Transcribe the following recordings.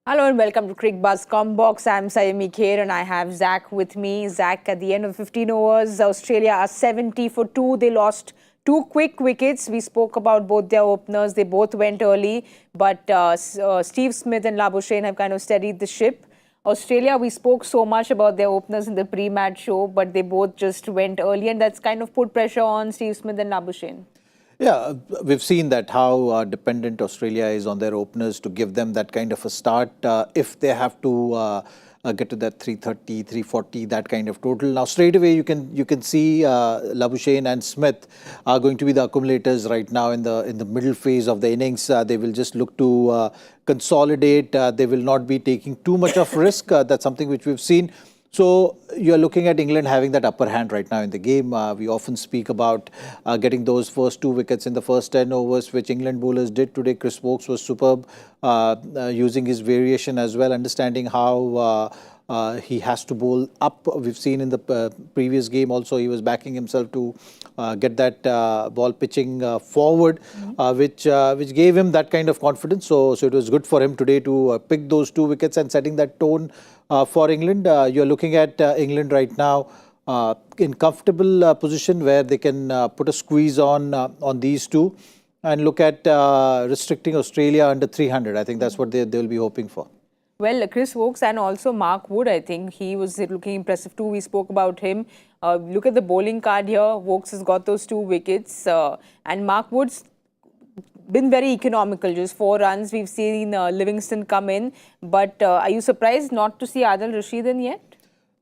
Hello and welcome to Cricbuzz Comm Box. I'm Saiyami Kher and I have Zach with me. Zach, at the end of 15 overs, Australia are 70 for 2. They lost two quick wickets. We spoke about both their openers. They both went early, but Steve Smith and Labuschagne have kind of steadied the ship. Australia, we spoke so much about their openers in the pre-match show, but they both just went early and that's kind of put pressure on Steve Smith and Labuschagne. Yeah, we've seen that how dependent Australia is on their openers to give them that kind of a start if they have to get to that 330, 340, that kind of total. Now, straight away, you can see Labuschagne and Smith are going to be the accumulators right now in the middle phase of the innings. They will just look to consolidate. They will not be taking too much of risk. That's something which we've seen. So you're looking at England having that upper hand right now in the game. We often speak about getting those first two wickets in the first 10 overs, which England bowlers did today. Chris Woakes was superb, using his variation as well, understanding how he has to bowl up. We've seen in the previous game also he was backing himself to get that ball pitching forward, which gave him that kind of confidence. So it was good for him today to pick those two wickets and setting that tone for England. You're looking at England right now in comfortable position where they can put a squeeze on these two and look at restricting Australia under 300. I think that's what they will be hoping for. Well, Chris Woakes and also Mark Wood, I think he was looking impressive too. We spoke about him. Look at the bowling card here. Woakes has got those two wickets and Mark Wood's been very economical, just 4 runs. We've seen Livingston come in, but are you surprised not to see Adil Rashid in yet?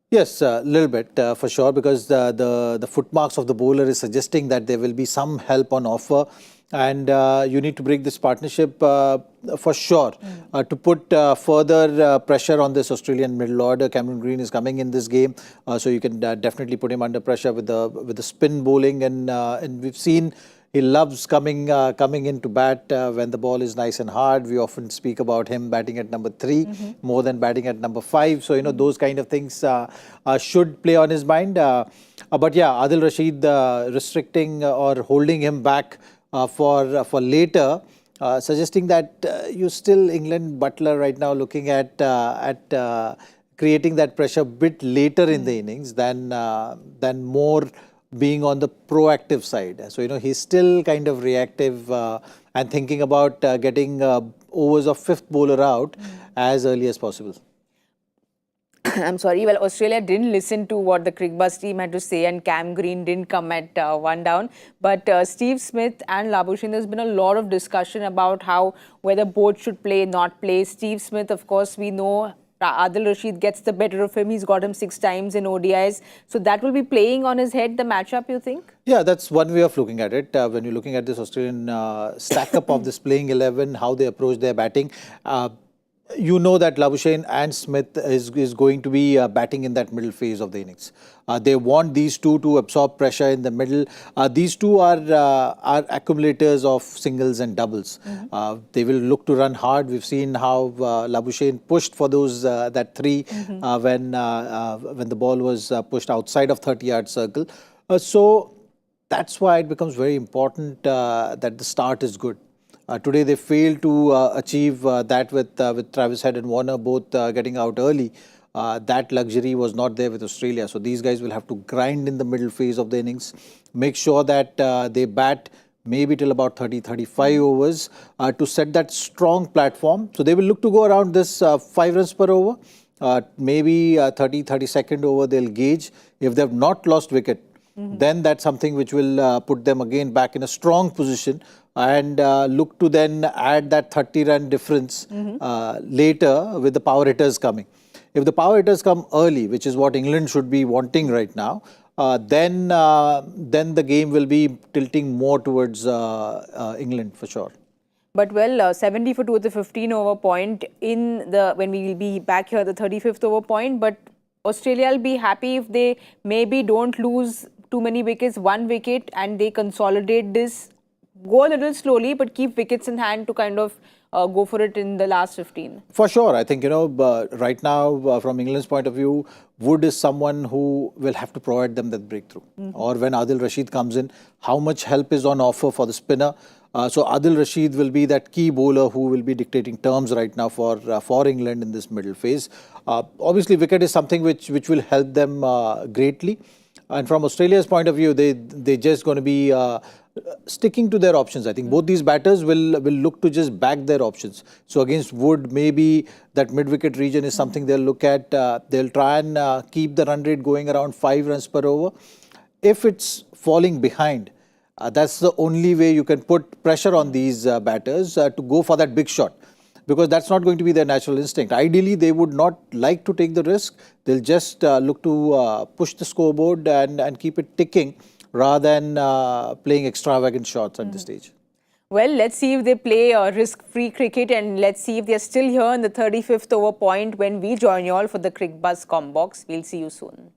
Yes, a little bit for sure, because the footmarks of the bowler is suggesting that there will be some help on offer, and you need to break this partnership for sure to put further pressure on this Australian middle order. Cameron Green is coming in this game, so you can definitely put him under pressure with the spin bowling, and we've seen he loves coming into bat when the ball is nice and hard. We often speak about him batting at number 3 more than batting at number 5. So, those kind of things should play on his mind. But yeah, Adil Rashid restricting or holding him back for later, suggesting that you still England Butler right now looking at creating that pressure a bit later in the innings than more being on the proactive side. So, he's still kind of reactive and thinking about getting overs of 5th bowler out as early as possible. I'm sorry, well, Australia didn't listen to what the Cricbuzz team had to say and Cam Green didn't come at 1 down. But Steve Smith and Labuschagne, there's been a lot of discussion about whether both should play, not play. Steve Smith, of course, we know Adil Rashid gets the better of him. He's got him 6 times in ODIs. So that will be playing on his head, the matchup, you think? Yeah, that's one way of looking at it. When you're looking at this Australian stack-up of this playing 11, how they approach their batting, you know that Labuschagne and Smith is going to be batting in that middle phase of the innings. They want these two to absorb pressure in the middle. These two are accumulators of singles and doubles. They will look to run hard. We've seen how Labuschagne pushed for those that 3 when the ball was pushed outside of 30-yard circle. So that's why it becomes very important that the start is good. Today they failed to achieve that with Travis Head and Warner both getting out early. That luxury was not there with Australia. So these guys will have to grind in the middle phase of the innings, make sure that they bat maybe till about 30-35 overs to set that strong platform. So they will look to go around this 5 runs per over, maybe 32nd over they'll gauge. If they've not lost wicket, then that's something which will put them again back in a strong position and look to then add that 30-run difference later with the power hitters coming. If the power hitters come early, which is what England should be wanting right now, then the game will be tilting more towards England for sure. But well, 70 for 2 at the 15-over point when we will be back here at the 35th over point. But Australia will be happy if they maybe don't lose too many wickets, 1 wicket, and they consolidate this go a little slowly, but keep wickets in hand to kind of go for it in the last 15. For sure. I think, right now, from England's point of view, Wood is someone who will have to provide them that breakthrough. Or when Adil Rashid comes in, how much help is on offer for the spinner? So Adil Rashid will be that key bowler who will be dictating terms right now for England in this middle phase. Obviously, wicket is something which will help them greatly. And from Australia's point of view, they're just going to be sticking to their options. I think both these batters will look to just back their options. So against Wood, maybe that mid-wicket region is something they'll look at. They'll try and keep the run rate going around 5 runs per over. If it's falling behind, that's the only way you can put pressure on these batters to go for that big shot. Because that's not going to be their natural instinct. Ideally, they would not like to take the risk. They'll just look to push the scoreboard and keep it ticking rather than playing extravagant shots at this stage. Well, let's see if they play risk-free cricket, and let's see if they're still here in the 35th over point when we join you all for the Cricbuzz Comm Box. We'll see you soon.